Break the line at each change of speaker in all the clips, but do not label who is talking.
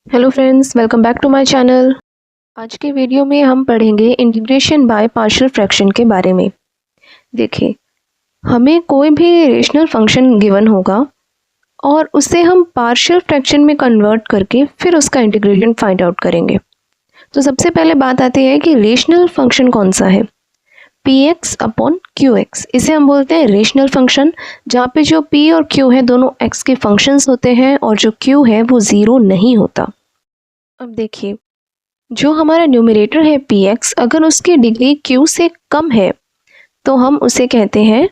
Hello friends, welcome back to my channel. आज के video में हम पढ़ेंगे इंटीग्रेशन बाय पार्शियल फ्रैक्शन के बारे में। देखिए, हमें कोई भी रेशनल फंक्शन गिवन होगा और उसे हम पार्शियल फ्रैक्शन में कन्वर्ट करके फिर उसका इंटीग्रेशन फाइंड आउट करेंगे। तो सबसे पहले बात आती है कि रेशनल फंक्शन कौन सा है। px अपॉन qx, इसे हम बोलते हैं रेशनल फंक्शन, जहाँ पे जो p और q है दोनों x के फंक्शंस होते हैं और जो q है वो ज़ीरो नहीं होता। अब देखिए, जो हमारा न्यूमरेटर है px, अगर उसकी डिग्री q से कम है तो हम उसे कहते हैं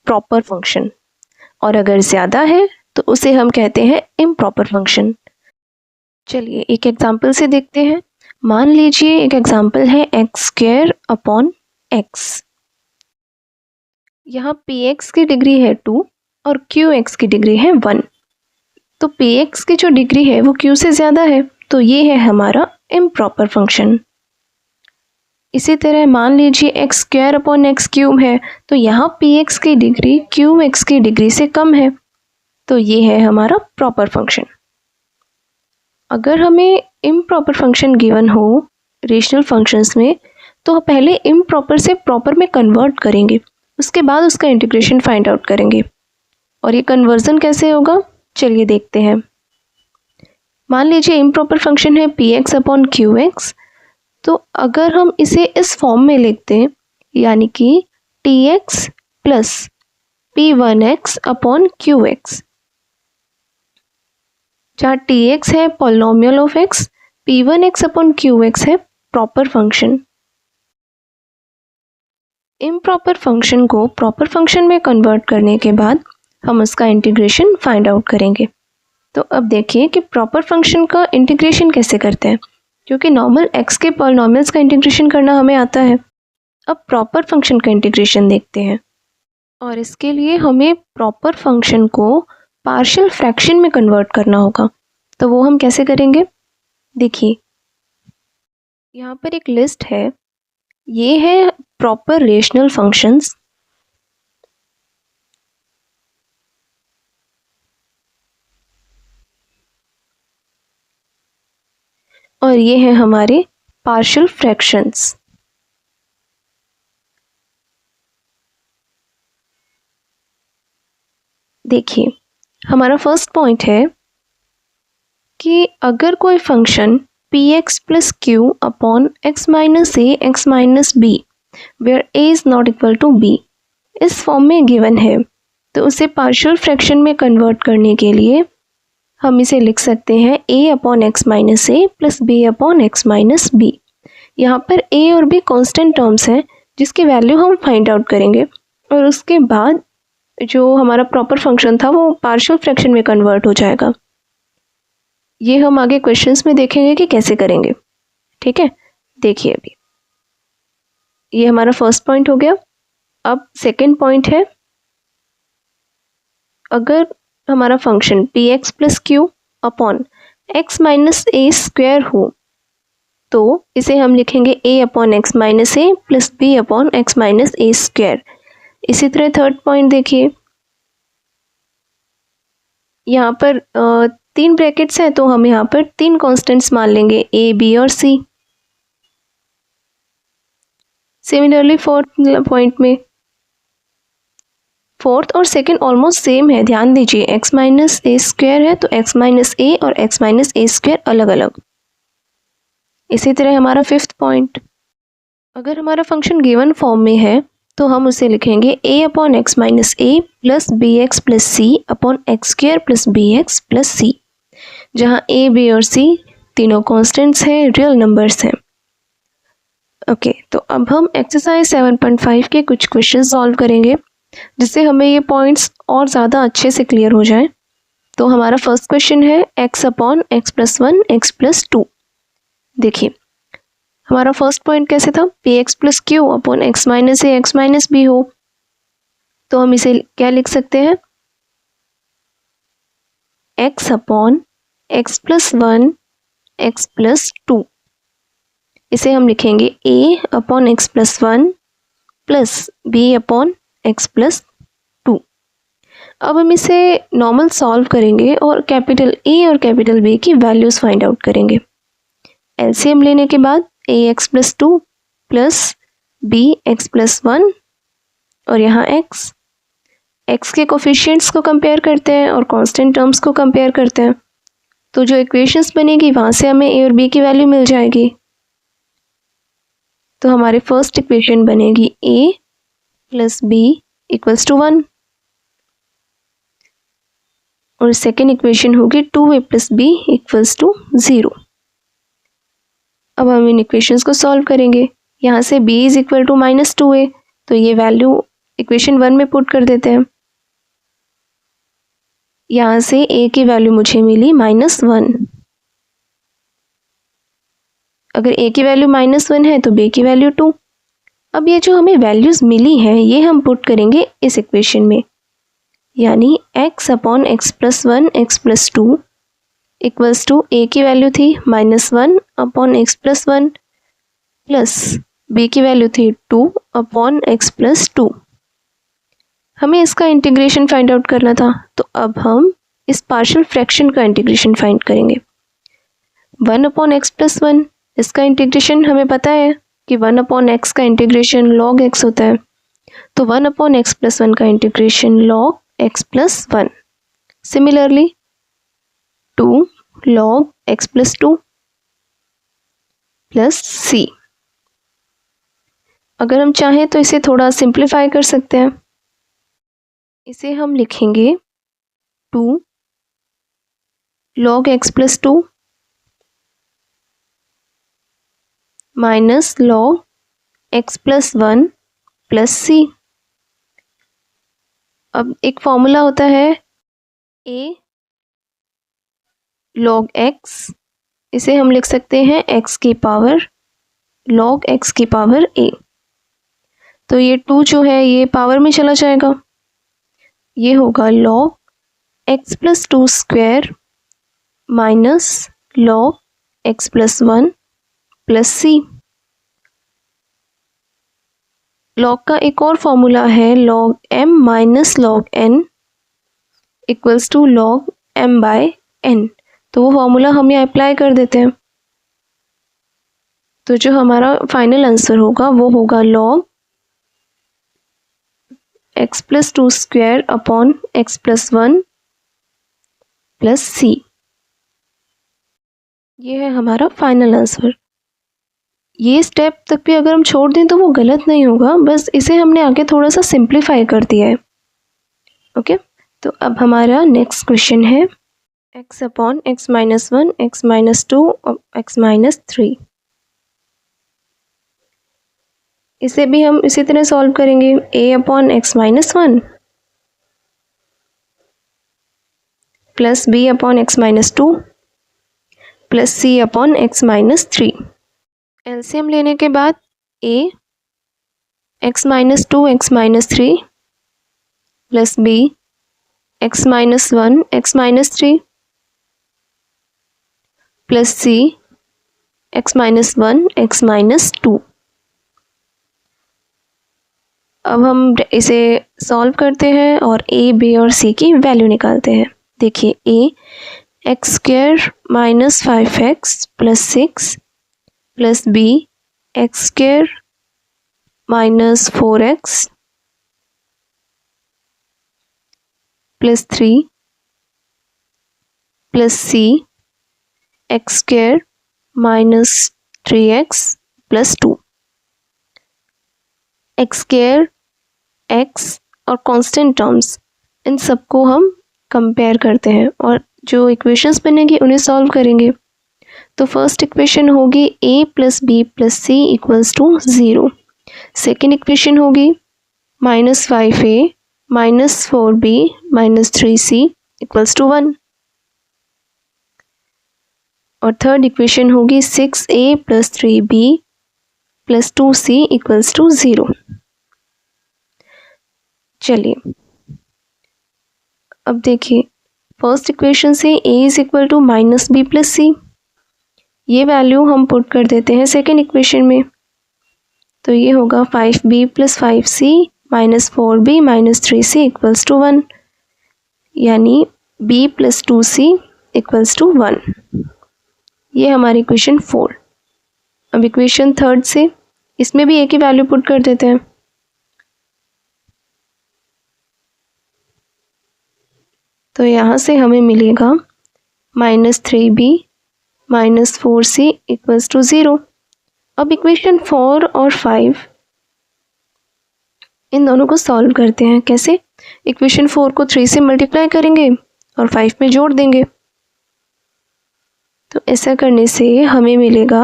प्रॉपर फंक्शन, और अगर ज़्यादा है तो उसे हम कहते हैं इम्प्रॉपर फंक्शन। चलिए एक एग्जांपल से देखते हैं। मान लीजिए एक एग्जांपल है एक्स स्क्वायर अपॉन एक्स। यहाँ px की डिग्री है 2 और qx की डिग्री है 1। तो px की जो डिग्री है वो q से ज़्यादा है, तो ये है हमारा इम्प्रॉपर फंक्शन। इसी तरह मान लीजिए x square upon x cube है, तो यहाँ px की डिग्री qx की डिग्री से कम है, तो ये है हमारा प्रॉपर फंक्शन। अगर हमें इम्प्रॉपर फंक्शन गिवन हो रेशनल फंक्शंस में, तो पहले इम्प्रॉपर से प्रॉपर में कन्वर्ट करेंगे, उसके बाद उसका इंटीग्रेशन फाइंड आउट करेंगे। और ये कन्वर्जन कैसे होगा, चलिए देखते हैं। मान लीजिए इम्प्रॉपर फंक्शन है px अपॉन qx, तो अगर हम इसे इस फॉर्म में लिखते हैं, यानी कि tx plus p1x upon qx, जहाँ tx है polynomial of x, p1x upon qx है प्रॉपर फंक्शन। इम्प्रॉपर फंक्शन को प्रॉपर फंक्शन में कन्वर्ट करने के बाद हम उसका इंटीग्रेशन फाइंड आउट करेंगे। तो अब देखिए कि प्रॉपर फंक्शन का इंटीग्रेशन कैसे करते हैं, क्योंकि नॉर्मल x के पॉलिनोमियल्स का इंटीग्रेशन करना हमें आता है। अब प्रॉपर फंक्शन का इंटीग्रेशन देखते हैं, और इसके लिए हमें प्रॉपर फंक्शन को पार्शियल फ्रैक्शन में कन्वर्ट करना होगा। तो वो हम कैसे करेंगे, देखिए यहाँ पर एक लिस्ट है, ये है प्रॉपर रेशनल फंक्शंस। और ये है हमारे पार्शियल फ्रैक्शंस। देखिए हमारा फर्स्ट पॉइंट है कि अगर कोई function px plus q upon x minus a x minus b where a is not equal to b इस फॉर्म में गिवन है, तो उसे पार्शियल फ्रैक्शन में कन्वर्ट करने के लिए हम इसे लिख सकते हैं a upon x minus a plus b upon x minus b. यहाँ पर a और b कांस्टेंट टर्म्स हैं जिसकी वैल्यू हम फाइंड आउट करेंगे, और उसके बाद जो हमारा प्रॉपर फंक्शन था वो पार्शियल फ्रैक्शन में कन्वर्ट हो जाएगा। ये हम आगे क्वेश्चंस में देखेंगे कि कैसे करेंगे, ठीक है। देखिए अभी ये हमारा फर्स्ट पॉइंट हो गया। अब सेकंड पॉइंट है, अगर हमारा function px plus q upon x minus a square हो, तो इसे हम लिखेंगे a upon x minus a plus b upon x minus a square. इसी तरह थर्ड पॉइंट देखिए, यहाँ पर 3 ब्रैकेट्स हैं, तो हम यहाँ पर 3 कॉन्स्टेंट्स मान लेंगे a b और c। सिमिलरली फोर्थ पॉइंट में फोर्थ और सेकंड ऑलमोस्ट सेम है, ध्यान दीजिए x माइनस ए स्क्वायर है तो x माइनस ए और x माइनस ए स्क्वायर अलग अलग। इसी तरह हमारा फिफ्थ पॉइंट, अगर हमारा फंक्शन गिवन फॉर्म में है तो हम उसे लिखेंगे a upon x minus a plus b x plus c upon x square plus b x plus c, जहाँ a b और c तीनों कॉन्स्टेंट्स हैं, रियल नंबर्स हैं। ओके, तो अब हम एक्सरसाइज 7.5 के कुछ क्वेश्चन सॉल्व करेंगे, जिससे हमें ये पॉइंट्स और ज़्यादा अच्छे से क्लियर हो जाए। तो हमारा फर्स्ट क्वेश्चन है x upon x plus 1 x plus 2। देखिए हमारा फर्स्ट पॉइंट कैसे था, px plus q upon x minus a x minus b हो, तो हम इसे क्या लिख सकते हैं, x upon x plus 1 x plus 2। इसे हम लिखेंगे a upon x plus 1 plus b upon x plus 2। अब हम इसे नॉर्मल सॉल्व करेंगे और कैपिटल ए और कैपिटल बी की वैल्यूज़ फाइंड आउट करेंगे। एलसीएम लेने के बाद A x plus 2 plus b x plus 1 और यहाँ एक्स के कोफिशिएंट्स को कंपेयर करते हैं और कांस्टेंट टर्म्स को कंपेयर करते हैं। तो जो इक्वेशंस बनेगी वहाँ से हमें ए और बी की वैल्यू मिल जाएगी। तो हमारी फर्स्ट इक्वेशन बनेगी ए प्लस बी इक्वल्स टू 1 और सेकेंड इक्वेशन होगी 2a plus B equals to 0। अब हम इन इक्वेशंस को सॉल्व करेंगे। यहाँ से b is equal to -2a, तो ये वैल्यू इक्वेशन 1 में पुट कर देते हैं। यहाँ से a की वैल्यू मुझे मिली -1। अगर a की वैल्यू -1 है तो b की वैल्यू 2। अब ये जो हमें वैल्यूज़ मिली हैं ये हम पुट करेंगे इस इक्वेशन में, यानी x upon x plus 1 x plus 2 equals to a की वैल्यू थी -1 upon x plus 1 plus b की वैल्यू थी 2 अपॉन एक्स प्लस 2। हमें इसका इंटीग्रेशन फाइंड आउट करना था, तो अब हम इस पार्शियल फ्रैक्शन का इंटीग्रेशन फाइंड करेंगे। 1 अपॉन एक्स प्लस 1, इसका इंटीग्रेशन हमें पता है कि 1 अपॉन एक्स का इंटीग्रेशन लॉग एक्स होता है, तो 1 अपॉन एक्स प्लस 1 का integration log x plus 1। Similarly 2 log x plus 2 plus c. अगर हम चाहें तो इसे थोड़ा सिंप्लीफाई कर सकते हैं। इसे हम लिखेंगे 2 log x plus 2 minus log x plus 1 plus c. अब एक फॉर्मूला होता है a लॉग x, इसे हम लिख सकते हैं x की पावर लॉग x की पावर a। तो ये 2 जो है ये पावर में चला जाएगा, ये होगा log x plus 2 square minus log x plus 1 plus c. Log का एक और फॉर्मूला है log m minus log n equals to log m by n, तो वो फॉर्मूला हम यहाँ अप्लाई कर देते हैं। तो जो हमारा फाइनल आंसर होगा वो होगा log x plus 2 square upon x plus 1 plus c. ये है हमारा फाइनल आंसर। ये स्टेप तक भी अगर हम छोड़ दें तो वो गलत नहीं होगा, बस इसे हमने आगे थोड़ा सा सिंप्लीफाई कर दिया है। ओके, तो अब हमारा नेक्स्ट क्वेश्चन है x upon x minus 1 x minus 2 और एक्स माइनस 3। इसे भी हम इसी तरह सॉल्व करेंगे। a upon x minus 1 plus b upon x minus 2 plus c upon x minus 3। LCM लेने के बाद a x minus 2 x minus 3 plus b x minus 1 x minus 3 plus c x minus 1 x minus 2। अब हम इसे solve करते हैं और a, b और c की वैल्यू निकालते हैं। देखिए a x square minus 5x plus 6 plus b x square minus 4x plus 3 plus c x square minus 3x plus 2। X square x और कांस्टेंट टर्म्स इन सबको हम कंपेयर करते हैं और जो इक्वेशंस बनेगी उन्हें सॉल्व करेंगे। तो फर्स्ट इक्वेशन होगी a plus b plus c equals to 0। Second equation होगी -5a minus 4b minus 3c equals to 1 और थर्ड इक्वेशन होगी 6a plus 3b plus 2c equals to 0। चलिए अब देखिए फर्स्ट इक्वेशन से a is equal to minus b plus c, ये value हम put कर देते हैं सेकेंड इक्वेशन में। तो ये होगा 5b plus 5c minus 4b minus 3c equals to 1। यानी b + 2c = 1। ये हमारी इक्वेशन 4। अब इक्वेशन 3 से इसमें भी एक ही वैल्यू पुट कर देते हैं। तो यहाँ से हमें मिलेगा -3b - 4c = 0। अब इक्वेशन 4 और 5 इन दोनों को सॉल्व करते हैं। कैसे? इक्वेशन 4 को 3 से मल्टीप्लाई करेंगे और 5 में जोड़ देंगे। तो ऐसा करने से हमें मिलेगा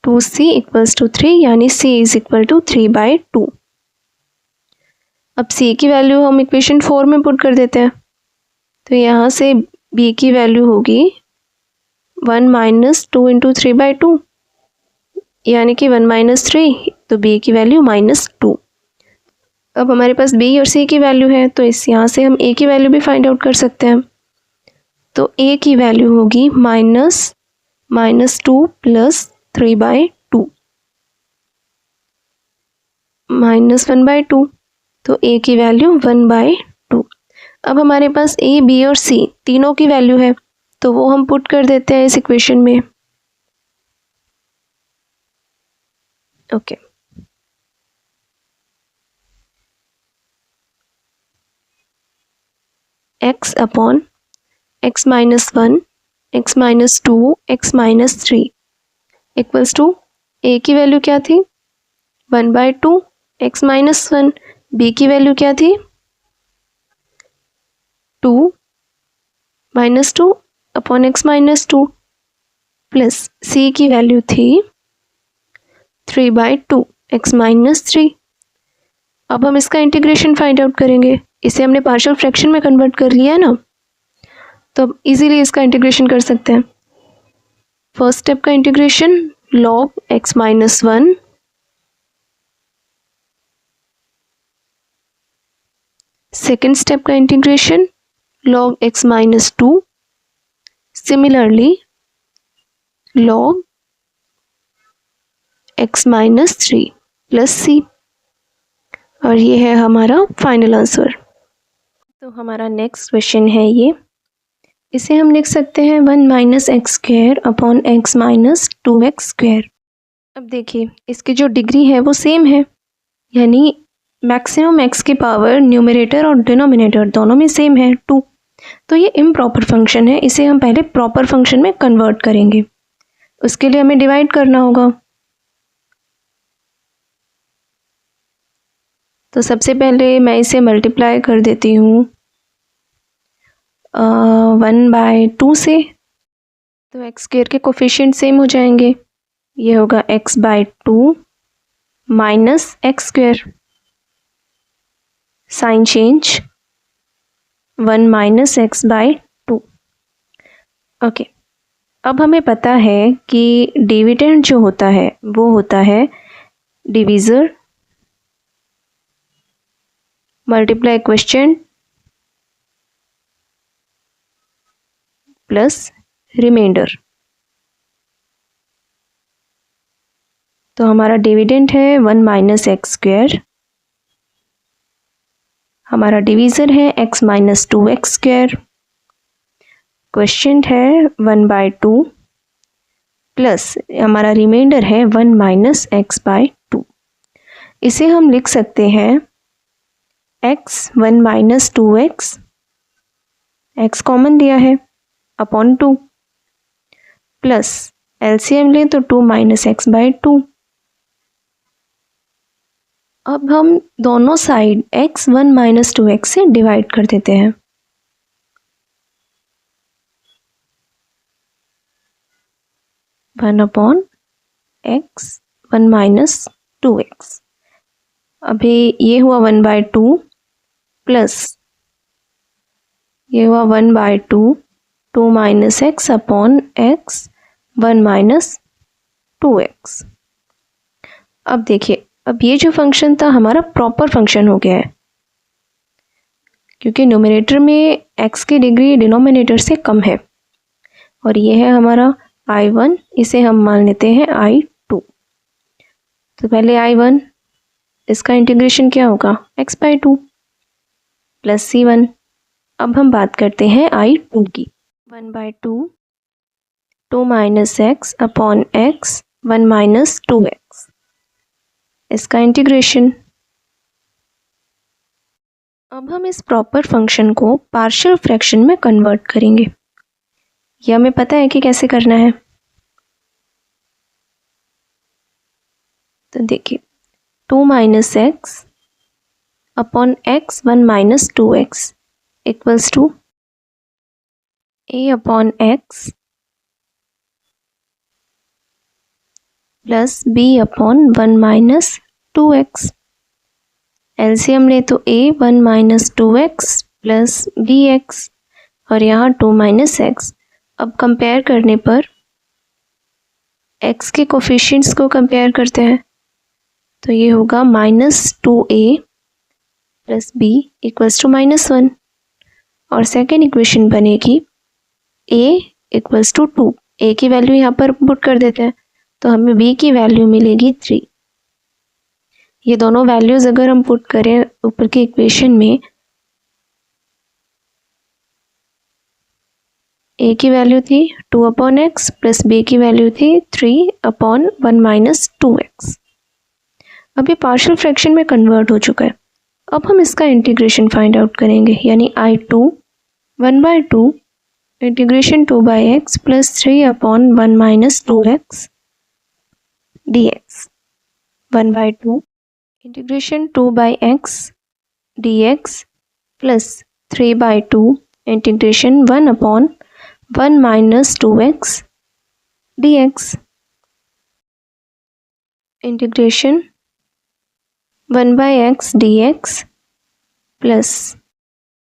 2c = 3, यानी c = 3/2। अब c की वैल्यू हम इक्वेशन 4 में पुट कर देते हैं। तो यहाँ से b की वैल्यू होगी 1 - 2 × 3/2, यानी कि 1 - 3, तो b की वैल्यू -2। अब हमारे पास b और c की वैल्यू है, तो इस यहाँ से हम a की वैल्यू भी फाइंड आउट कर सकते हैं। तो a की वैल्यू होगी -2 + 3/2 -1/2, तो a की वैल्यू 1/2। अब हमारे पास a, b और c तीनों की वैल्यू है, तो वो हम पुट कर देते हैं इस इक्वेशन में। Okay. x upon x - 1, x - 2, x - 3 = a की वैल्यू क्या थी? 1/2, x - 1। b की वैल्यू क्या थी? 2 - 2 अपॉन x - 2 प्लस c की वैल्यू थी 3/2, x - 3। अब हम इसका इंटीग्रेशन फाइंड आउट करेंगे। इसे हमने पार्शियल फ्रैक्शन में कन्वर्ट कर लिया है ना, तो अब इजीली इसका इंटीग्रेशन कर सकते हैं। फर्स्ट स्टेप का integration log x - 1, second step का integration log x - 2, similarly log x - 3 plus c, और ये है हमारा फाइनल आंसर। तो हमारा नेक्स्ट क्वेश्चन है ये। इसे हम लिख सकते हैं 1 - x² अपॉन x - 2x²। अब देखिए इसकी जो डिग्री है वो सेम है, यानी मैक्सिमम x की पावर न्यूमरेटर और डिनोमिनेटर दोनों में सेम है 2। तो ये इम्प्रॉपर फंक्शन है, इसे हम पहले प्रॉपर फंक्शन में कन्वर्ट करेंगे। उसके लिए हमें डिवाइड करना होगा। तो सबसे पहले मैं इसे मल्टीप्लाई कर देती हूँ 1/2 से, तो x² के कोफिशिएंट सेम हो जाएंगे। ये होगा x/2 minus x², sign change 1 - x/2। Okay. अब हमें पता है कि डिविडेंड जो होता है वो होता है divisor multiply quotient plus remainder. तो हमारा डिविडेंड है 1 - x², हमारा डिवीज़र है x - 2x², क्वोशिएंट है 1/2 प्लस हमारा रिमाइंडर है 1 - x/2। इसे हम लिख सकते हैं x 1 - 2x, x कॉमन लिया है, अपॉन 2 प्लस एलसीएम लें तो 2 - x/2। अब हम दोनों साइड x 1 - 2x से डिवाइड कर देते हैं। One upon x 1 - 2x। अभी ये हुआ 1/2 प्लस ये हुआ 1/2, 2 - x अपॉन x 1 - 2x। अब देखिए, अब ये जो फंक्शन था हमारा प्रॉपर फंक्शन हो गया है, क्योंकि न्यूमरेटर में x की डिग्री डिनोमिनेटर से कम है। और ये है हमारा I1, इसे हम मान लेते हैं I2। तो पहले I1, इसका इंटीग्रेशन क्या होगा, x/2 प्लस C1। अब हम बात करते हैं I2 की, 1/2 2 minus x upon x 1 minus 2x, इसका इंटीग्रेशन। अब हम इस प्रॉपर फंक्शन को पार्शियल फ्रैक्शन में कन्वर्ट करेंगे। ये हमें पता है कि कैसे करना है। तो देखिए 2 minus x upon x 1 minus 2x equals to a upon x plus b upon 1 minus 2x। LCM ले तो a 1 minus 2x plus bx और यहाँ 2 माइनस एक्स। अब कंपेयर करने पर x के कोफिशिएंट्स को कंपेयर करते हैं, तो ये होगा -2a plus b equals to -1 और सेकेंड इक्वेशन बनेगी a इक्वल्स टू 2। a की वैल्यू यहाँ पर पुट कर देते हैं तो हमें b की वैल्यू मिलेगी 3। ये दोनों वैल्यूज अगर हम पुट करें ऊपर की इक्वेशन में, a की वैल्यू थी 2 अपॉन एक्स प्लस b की वैल्यू थी 3 अपॉन 1 माइनस 2x। अब ये पार्शियल फ्रैक्शन में कन्वर्ट हो चुका है। अब हम इसका इंटीग्रेशन फाइंड आउट करेंगे, यानी I2 1/2 integration 2/x plus 3 upon 1 minus 2x dx 1/2 integration 2/x dx plus 3/2 integration 1 upon 1 minus 2x dx integration 1/x dx plus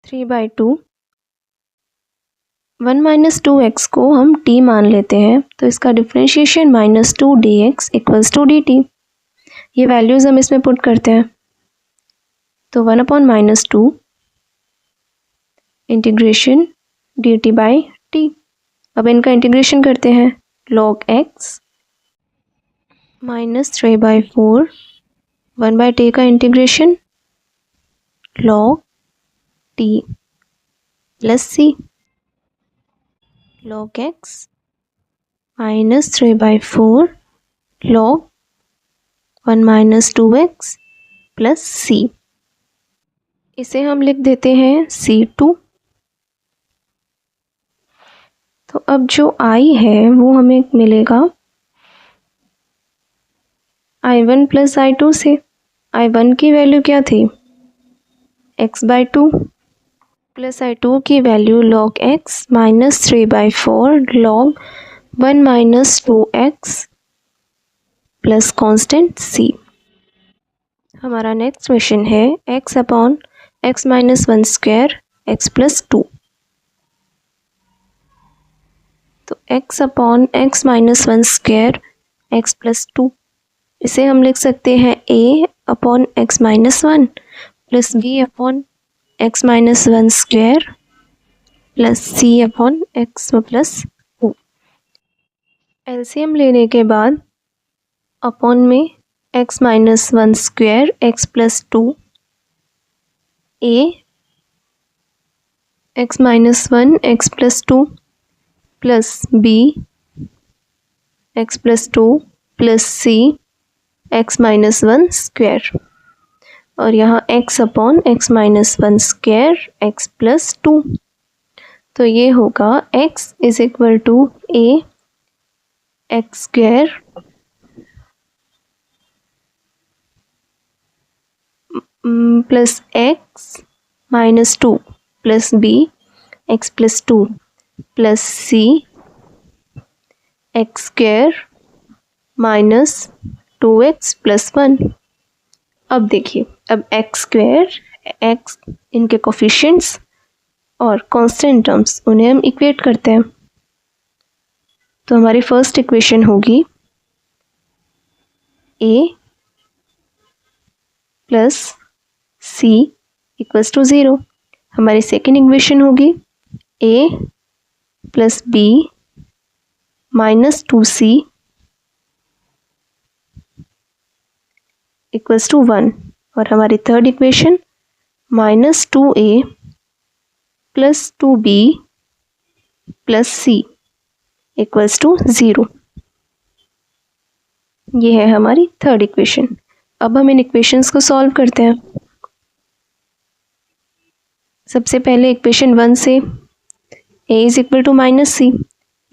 3/2 1 minus 2x को हम t मान लेते हैं, तो इसका differentiation -2 dx equals to dt। ये वैल्यूज़ हम इसमें पुट करते हैं, तो 1 upon -2 integration dt by t। अब इनका इंटीग्रेशन करते हैं, log x -3/4 1/t का integration log t plus c log x -3/4 log 1 minus 2x plus c। इसे हम लिख देते हैं c2। तो अब जो i है वो हमें मिलेगा I1 प्लस I2 से। I1 की वैल्यू क्या थी, x/2 प्लस I2 की value log x -3/4 log 1 minus 2x plus constant c। हमारा नेक्स्ट क्वेश्चन है x upon x minus 1 square x plus 2। तो x upon x minus 1 square x plus 2, इसे हम लिख सकते हैं a upon x minus 1 plus b upon x minus 1 square plus c upon x plus 2। LCM लेने के बाद अपॉन में x minus 1 square x plus 2 a x minus 1 x plus 2 plus b x plus 2 plus c x minus 1 square और यहाँ x upon x minus 1 square x plus 2। तो ये होगा x is equal to a x square plus x minus 2 plus b x plus 2 plus c x square minus 2x plus 1। अब देखिए, अब x square x इनके coefficients और constant terms उन्हें हम इक्वेट करते हैं। तो हमारी फर्स्ट इक्वेशन होगी a plus c equals to 0। हमारी सेकेंड इक्वेशन होगी a plus b -2c equals to 1 और हमारी third equation -2a plus 2b plus c equals to 0। ये है हमारी थर्ड इक्वेशन। अब हम इन इक्वेशंस को सॉल्व करते हैं। सबसे पहले इक्वेशन 1 से a is equal to -c,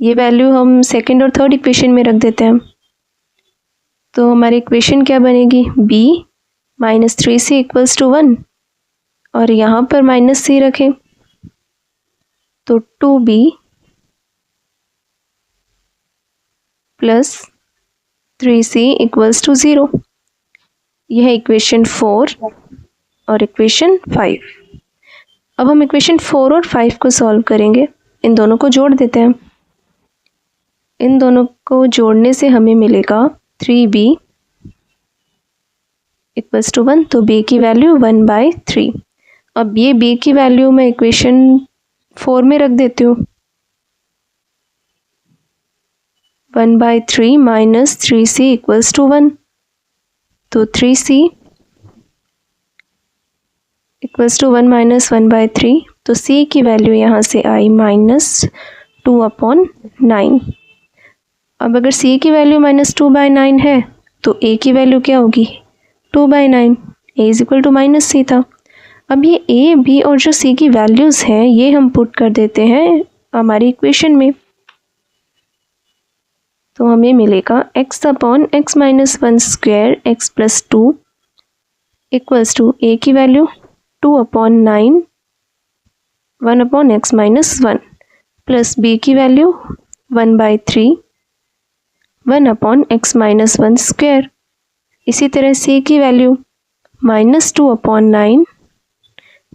ये वैल्यू हम सेकेंड और थर्ड इक्वेशन में रख देते हैं। तो हमारी इक्वेशन क्या बनेगी, b -3c इक्वल्स टू 1 और यहाँ पर -c रखें तो 2b plus 3c equals to 0। यह है इक्वेशन 4 और इक्वेशन 5। अब हम इक्वेशन 4 और 5 को सॉल्व करेंगे। इन दोनों को जोड़ देते हैं। इन दोनों को जोड़ने से हमें मिलेगा 3b इक्वल्स टू 1, तो b की वैल्यू 1/3। अब ये b की वैल्यू मैं इक्वेशन 4 में रख देती हूँ। 1/3 माइनस 3c इक्वल्स टू 1, तो 3c इक्वल्स टू 1 माइनस 1/3, तो c की वैल्यू यहाँ से आई -2/9। अब अगर c की वैल्यू -2/9 है तो a की वैल्यू क्या होगी, 2/9। a is equal to -c था। अब ये a, b और जो c की वैल्यूज़ हैं ये हम पुट कर देते हैं हमारी इक्वेशन में। तो हमें मिलेगा x/(x−1) square x plus 2 equals to a की वैल्यू 2/9 1/(x−1) प्लस b की वैल्यू 1/3 1/(x−1) स्क्वायर। इसी तरह c की वैल्यू -2/9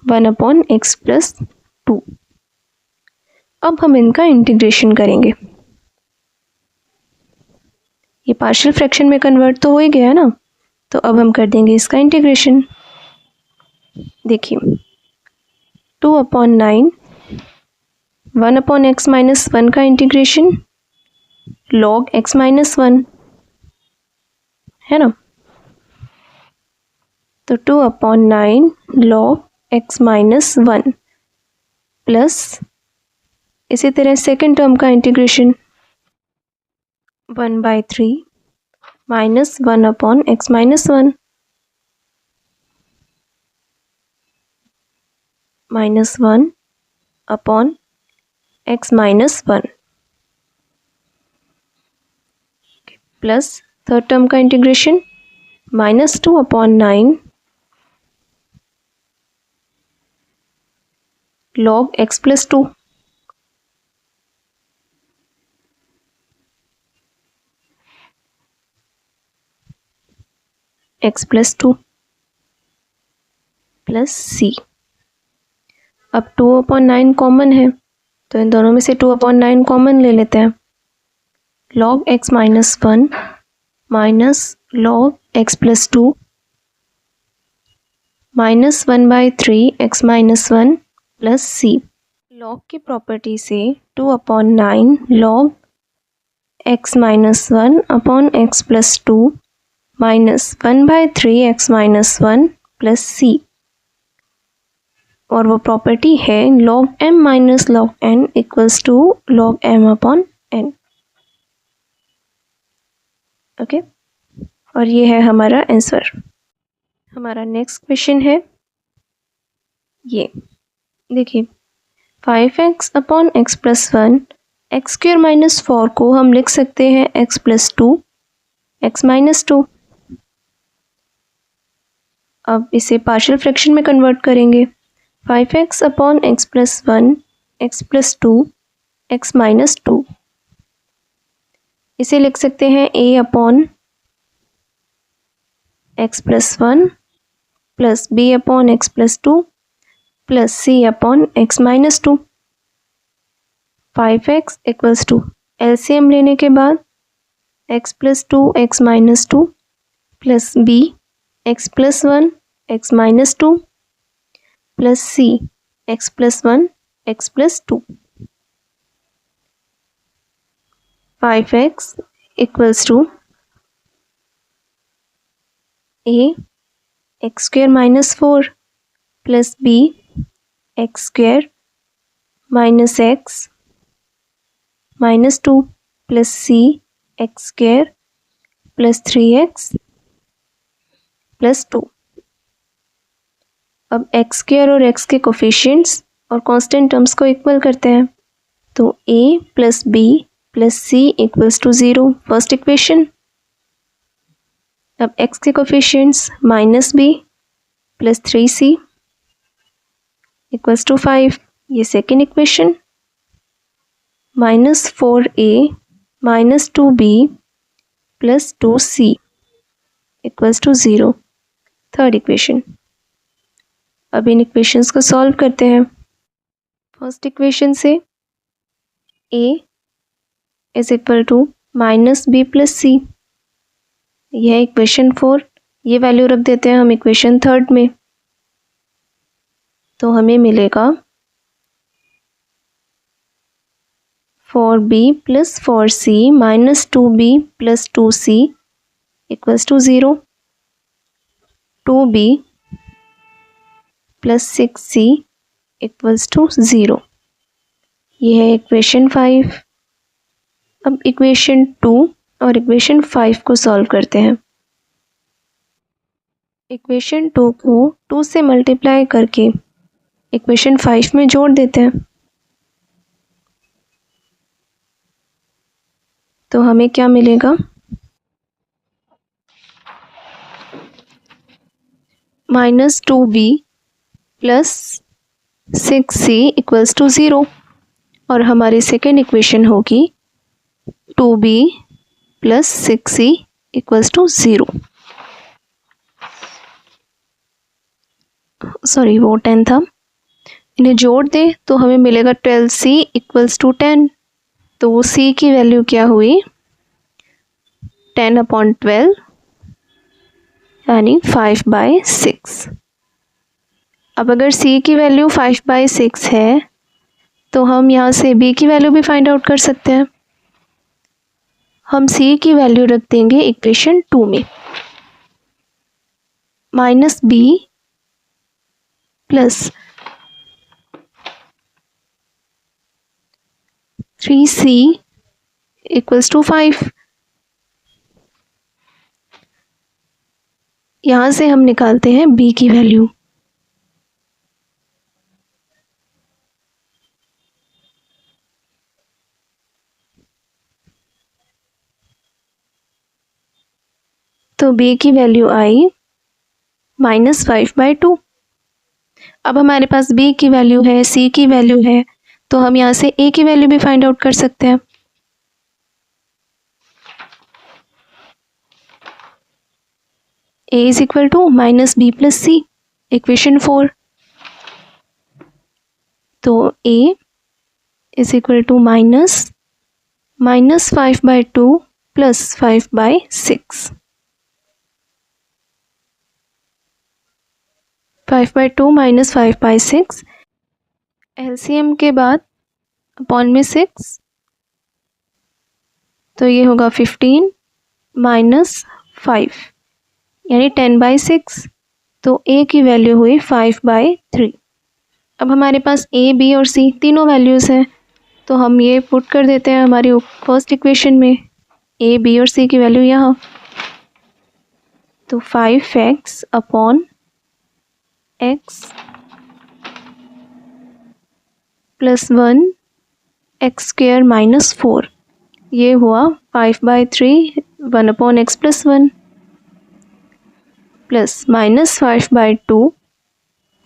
1/x प्लस 2। अब हम इनका इंटीग्रेशन करेंगे। ये पार्शियल फ्रैक्शन में कन्वर्ट तो हो ही गया ना, तो अब हम कर देंगे इसका इंटीग्रेशन। देखिए 2/9 1/(x−1) का इंटीग्रेशन log x-1 है ना, तो 2/9 log x-1 प्लस इसी तरह सेकेंड टर्म का integration 1/3 minus 1/(x-1 minus 1/(x-1 plus third term का integration -2/9 log x plus 2 x plus 2 plus c। अब 2/9 कॉमन है तो इन दोनों में से 2/9 कॉमन ले लेते हैं। log x-1 minus log x plus 2 minus 1/3 x-1 plus c। log की प्रॉपर्टी से 2/9 log x-1 upon x plus 2 minus 1/3 x-1 plus c, और वो प्रॉपर्टी है log m minus log n equals to log m upon n। Okay, और ये है हमारा answer. हमारा नेक्स्ट क्वेश्चन है ये, देखिए 5x upon x plus 1 x square minus 4 को हम लिख सकते हैं x प्लस 2 x माइनस 2। अब इसे पार्शियल फ्रैक्शन में कन्वर्ट करेंगे। 5x upon x plus 1 x plus 2 x minus 2, इसे लिख सकते हैं a upon x plus 1 plus b upon x plus 2 plus c upon x minus 2। 5x equals to LCM लेने के बाद x plus 2 x minus 2 plus b x plus 1 x minus 2 plus c x plus 1 x plus 2। 5x equals to a x square minus 4 plus b x square minus x minus 2 plus c x square plus 3x plus 2। अब x square और x के coefficients और constant terms को equal करते हैं, तो a plus b plus c equals to 0 first equation. अब x के कोफिशिएंट्स minus b plus 3c equals to 5, ये second equation. Minus 4a minus 2b plus 2c equals to 0 third equation. अब इन equations को सॉल्व करते हैं। फर्स्ट इक्वेशन से a is equal to minus b plus c, यह equation 4, ये value रख देते हैं हम इक्वेशन थर्ड में, तो हमें मिलेगा 4b plus 4c minus 2b plus 2c equals to 0, 2b plus 6c equals to 0, ये है इक्वेशन 5। अब इक्वेशन 2 और इक्वेशन 5 को सॉल्व करते हैं। इक्वेशन 2 को 2 से मल्टीप्लाई करके इक्वेशन 5 में जोड़ देते हैं, तो हमें क्या मिलेगा, minus 2b plus 6c equals to 0, और हमारी सेकेंड इक्वेशन होगी 2b plus 6c equals to 0। Sorry, वो 10 था, इन्हें जोड़ दे तो हमें मिलेगा 12c इक्वल्स टू 10, तो वो c की वैल्यू क्या हुई, 10/12 यानी 5/6। अब अगर c की वैल्यू 5/6 है तो हम यहाँ से b की वैल्यू भी फाइंड आउट कर सकते हैं। हम c की वैल्यू रख देंगे इक्वेशन 2 में, minus b plus 3c equals to 5। यहाँ से हम निकालते हैं b की वैल्यू, तो b की वैल्यू आई माइनस 5/2। अब हमारे पास b की वैल्यू है, c की वैल्यू है, तो हम यहाँ से a की वैल्यू भी फाइंड आउट कर सकते हैं। a is equal to minus b plus c, equation 4, तो a is equal to minus 5/2 plus 5/6, 5/2 minus 5/6, LCM के बाद अपॉन में 6, तो ये होगा 15 माइनस 5 यानी 10/6, तो a की वैल्यू हुई 5/3। अब हमारे पास a, b और c तीनों वैल्यूज़ हैं, तो हम ये पुट कर देते हैं हमारी फर्स्ट इक्वेशन में, a, b और c की वैल्यू यहाँ, तो 5x upon x plus 1 x square minus 4, ये हुआ 5/3 1/x plus 1 plus minus 5/2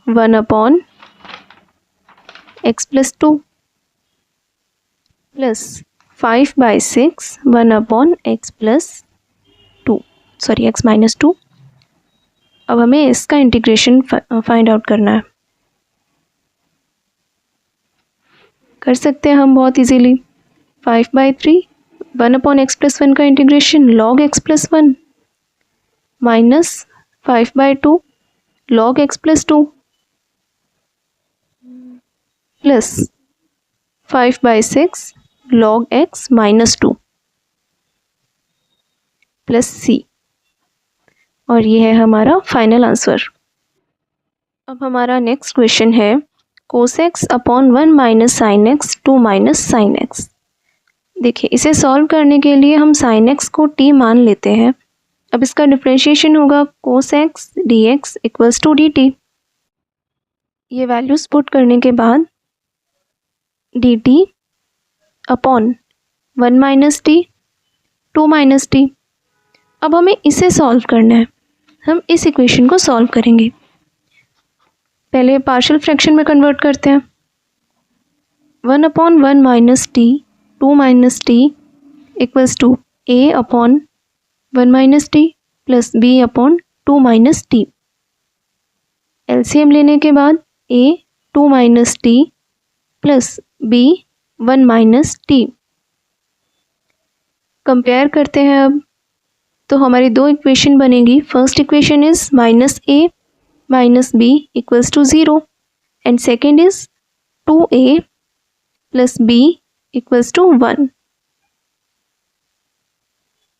1/x plus 2 plus 5/6 1/x plus 2, sorry x minus 2। अब हमें इसका इंटीग्रेशन फाइंड आउट करना है, कर सकते हैं हम बहुत इजीली। 5/3 1/x प्लस 1 का integration log x plus 1 minus 5/2 log x plus 2 plus 5/6 log x minus 2, plus c, और ये है हमारा फाइनल आंसर। अब हमारा नेक्स्ट क्वेश्चन है cos x upon 1 minus sine x 2 minus sine x. देखिए, इसे सॉल्व करने के लिए हम साइन एक्स को t मान लेते हैं। अब इसका डिफ्रेंशिएशन होगा cos x dx equals to dt। ये वैल्यूज पुट करने के बाद dt upon 1 minus t 2 minus t. अब हमें इसे सॉल्व करना है, हम इस इक्वेशन को सॉल्व करेंगे। पहले पार्शियल फ्रैक्शन में कन्वर्ट करते हैं। 1 upon 1 minus t 2 minus t equals to a upon 1 minus t plus b upon 2 minus t. LCM लेने के बाद a 2 minus t plus b 1 minus t. Compare करते हैं अब, तो हमारी दो इक्वेशन बनेगी। First equation is minus a minus b equals to 0 and second is 2a plus b equals to 1।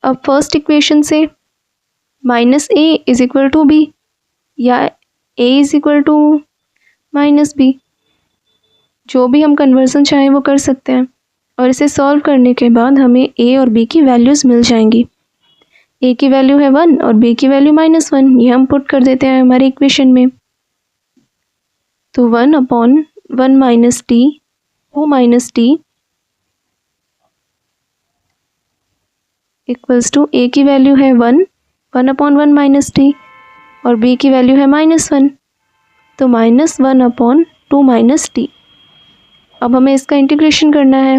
अब फर्स्ट इक्वेशन से minus a is equal to b या a is equal to minus b, जो भी हम conversion चाहें वो कर सकते हैं। और इसे सॉल्व करने के बाद हमें a और b की वैल्यूज़ मिल जाएंगी। a की वैल्यू है 1 और b की वैल्यू -1, ये हम पुट कर देते हैं हमारे इक्वेशन में। तो 1 upon 1 minus t 2 minus t equals to a की वैल्यू है 1 अपॉन 1 माइनस टी और b की वैल्यू है -1, तो -1 अपॉन 2 माइनस टी। अब हमें इसका इंटीग्रेशन करना है।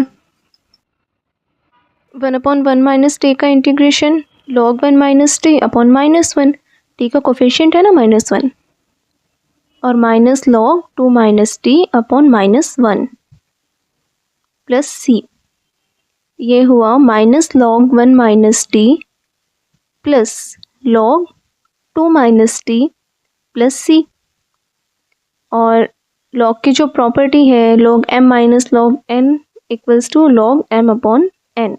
1 अपॉन 1 माइनस टी का integration log 1 minus t upon -1, t का कोफिशिएंट है ना -1, और minus log 2 minus t upon -1 plus c. ये हुआ minus log 1 minus t plus log 2 minus t plus c. और log की जो प्रॉपर्टी है log m minus log n equals to log m upon n।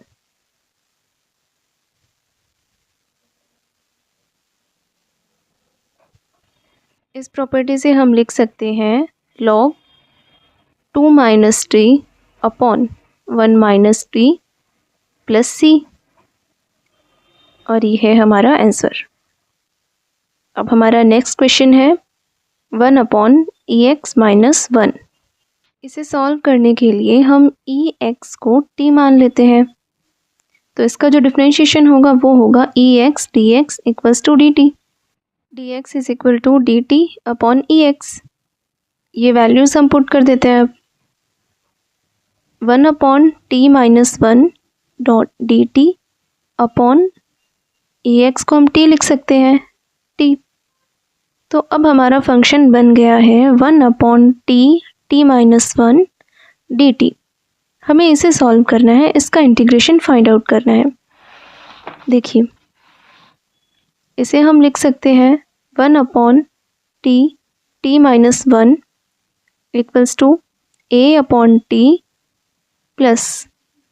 इस प्रॉपर्टी से हम लिख सकते हैं log 2 minus t upon 1 minus t plus c, और ये है हमारा आंसर। अब हमारा नेक्स्ट क्वेश्चन है 1 अपॉन ई एक्स माइनस 1। इसे सॉल्व करने के लिए हम ई एक्स को t मान लेते हैं, तो इसका जो डिफ्रेंशिएशन होगा वो होगा e x d x equals to d t. D x is equal to d t upon e x. ये वैल्यूज़ हम पुट कर देते हैं अब। 1 upon t minus 1 dot d t upon e x को हम t लिख सकते हैं t। तो अब हमारा फंक्शन बन गया है 1 upon t minus 1 D T. हमें इसे सॉल्व करना है, इसका इंटीग्रेशन फाइंड आउट करना है। देखिए, इसे हम लिख सकते हैं 1 upon t minus 1 equals to a upon t plus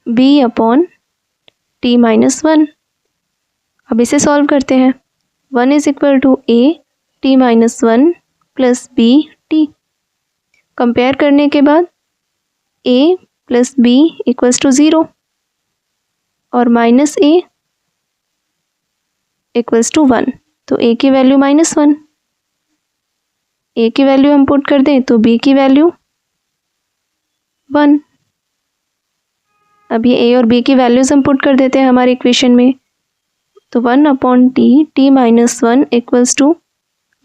b upon t minus 1। अब इसे सॉल्व करते हैं। 1 is equal to a t minus 1 plus b t. Compare करने के बाद a plus b equals to 0 और माइनस a इक्वल्स टू 1, तो a की वैल्यू -1। a की वैल्यू हम पुट कर दें तो b की वैल्यू 1। अब ये a और b की वैल्यूज़ हम पुट कर देते हैं हमारे इक्वेशन में, तो 1 upon t minus 1 equals to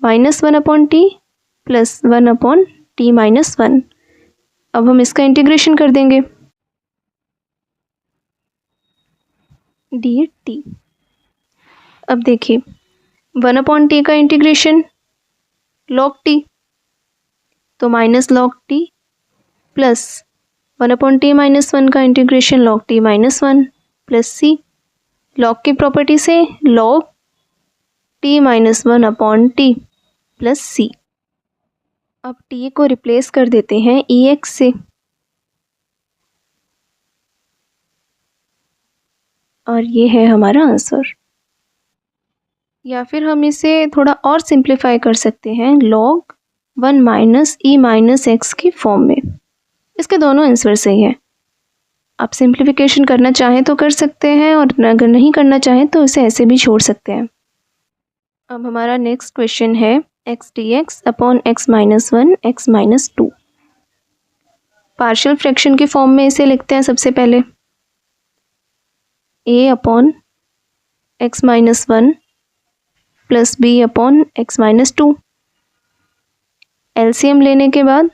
-1 upon t plus 1 upon t minus 1। अब हम इसका इंटीग्रेशन कर देंगे डी टी। अब देखिए, 1 अपॉन टी का इंटीग्रेशन log टी, तो minus log t plus 1 upon t minus 1 का integration log t minus 1 plus c. log की प्रॉपर्टी से log t minus 1 upon t plus c. अब t को रिप्लेस कर देते हैं ई एक्स से, और ये है हमारा आंसर। या फिर हम इसे थोड़ा और सिंप्लीफाई कर सकते हैं log 1 minus E minus x की फॉर्म में। इसके दोनों आंसर सही है। आप सिंप्लीफिकेशन करना चाहें तो कर सकते हैं और अगर नहीं करना चाहें तो इसे ऐसे भी छोड़ सकते हैं। अब हमारा नेक्स्ट क्वेश्चन है x d x upon x minus 1 x minus 2। Partial fraction की फॉर्म में इसे लिखते हैं सबसे पहले a upon x minus 1 plus b upon x minus 2। LCM लेने के बाद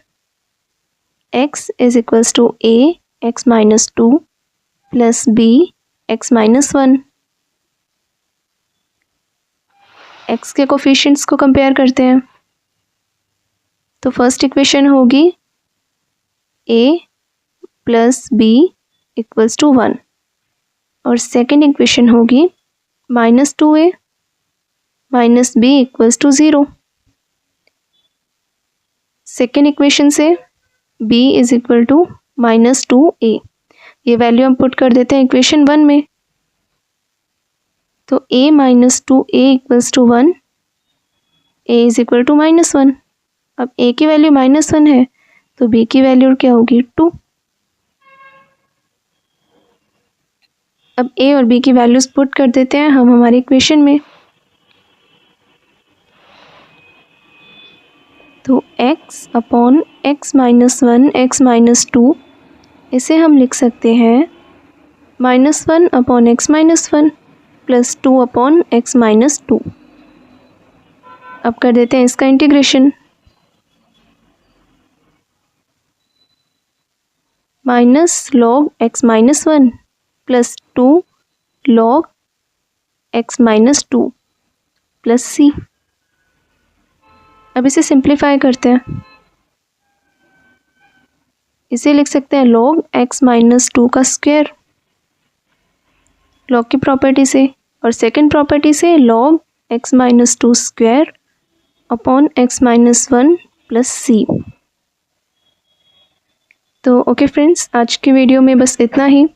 x is equals to a x minus 2 plus b x minus 1। x के कोफिशिएंट्स को कंपेयर करते हैं तो फर्स्ट इक्वेशन होगी a plus b equals to 1 और सेकेंड इक्वेशन होगी minus 2a minus b equals to 0। Second equation से b is equal to minus 2a, ये वैल्यू हम पुट कर देते हैं इक्वेशन 1 में। तो a minus 2a equals to 1, a is equal to minus 1। अब a की वैल्यू माइनस 1 है तो b की वैल्यू क्या होगी 2। अब a और b की वैल्यूज पुट कर देते हैं हम हमारे इक्वेशन में। तो x upon x minus 1 x minus 2, इसे हम लिख सकते हैं minus 1 upon x minus 1 plus 2 upon x minus 2। अब कर देते हैं इसका integration. Minus log x minus 1 plus 2 log x minus 2 plus c. अब इसे सिंप्लीफाई करते हैं। इसे लिख सकते हैं log x माइनस 2 का स्क्वायर log की प्रॉपर्टी से, और सेकंड प्रॉपर्टी से log x minus 2 square upon x minus 1 plus c. तो ओके फ्रेंड्स, आज की वीडियो में बस इतना ही।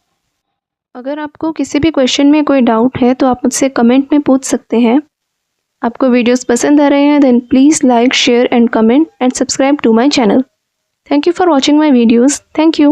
अगर आपको किसी भी क्वेश्चन में कोई डाउट है तो आप मुझसे कमेंट में पूछ सकते हैं। आपको वीडियोस पसंद आ रहे हैं then please like share and comment and subscribe to my channel. Thank you for watching my videos. Thank you.